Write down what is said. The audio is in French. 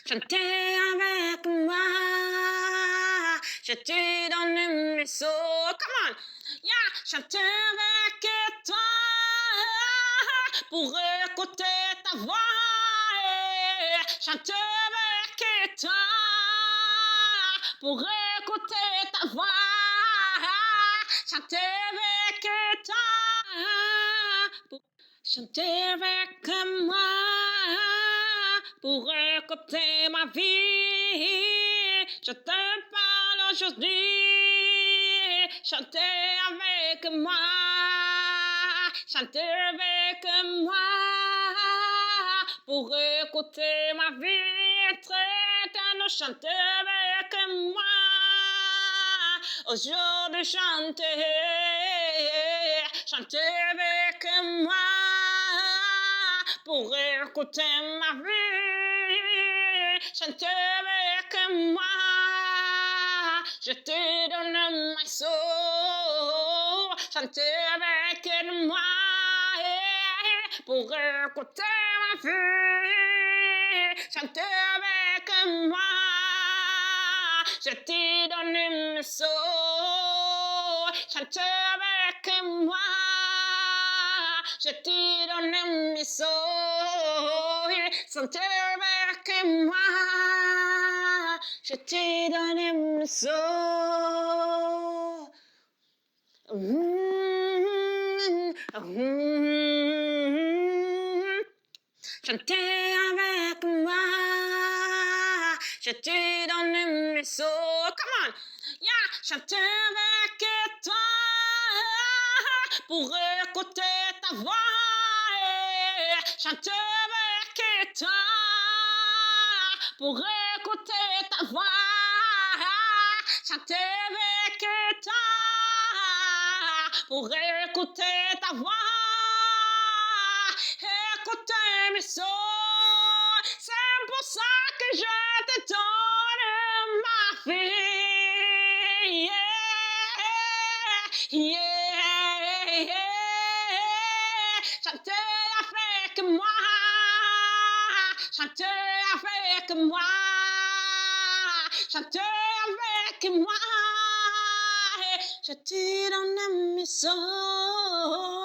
Chantez avec moi, je te donne mes sauts. Come on, yeah, chantez avec toi pour écouter ta voix. Chantez avec toi pour écouter ta voix. Chantez avec toi pour chanter avec moi pour écouter ma vie. Je te parle aujourd'hui. Chantez avec moi. Chantez avec moi pour écouter ma vie. Traite-nous, chantez avec moi. Aujourd'hui, chantez. Chantez avec moi pour écouter ma vie. Chantez avec moi. Je te donne ma soul. Chantez avec moi pour écouter ma vie. Chantez avec moi. Je te donne ma soul. Chantez avec moi. Je te donne mes sauts. Chantez avec moi. Je te donne mes sauts. Chantez avec moi. Je te donne mes sauts. Come on. Yeah. Chantez avec toi pour écouter ta voix. Chantez avec toi pour écouter ta voix. Chantez avec toi pour écouter ta voix. Écoutez mes sauts. C'est pour ça que je te donne ma vie. Yeah. Chantez avec moi. Chantez avec moi. Chantez avec moi. Je te donne mes sauts.